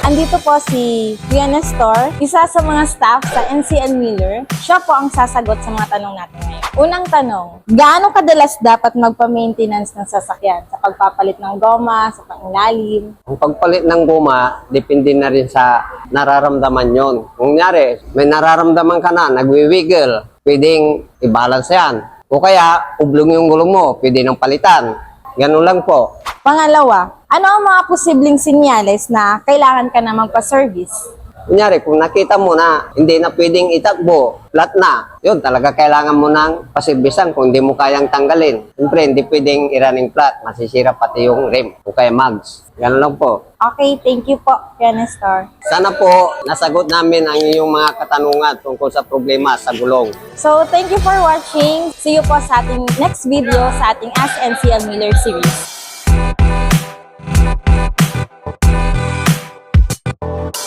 Andito po si Kuya Nestor, isa sa mga staff sa NCL Miller. Siya po ang sasagot sa mga tanong natin ngayon. Unang tanong, gaano kadalas dapat magpa-maintenance ng sasakyan sa pagpapalit ng goma, sa pangilalim? Ang pagpalit ng guma, depende na rin sa nararamdaman yon. Kung nyari, may nararamdaman ka na, nagwi-wiggle, pwedeng i-balance yan. O kaya, ublong yung gulong mo, pwede nang palitan. Ganun lang po. Pangalawa, ano ang mga posibleng sinyales na kailangan ka na magpa-service? Kunyari, kung nakita mo na hindi na pwedeng itakbo, flat na, yun, talaga kailangan mo ng paservisan kung hindi mo kayang tanggalin. Siyempre, hindi pwedeng i-running flat, masisira pati yung rim o kaya mags. Ganun lang po. Okay, thank you po, Kuya Nestor. Sana po, nasagot namin ang iyong mga katanungan tungkol sa problema sa gulong. So, thank you for watching. See you po sa ating next video sa ating Ask NCL Miller series.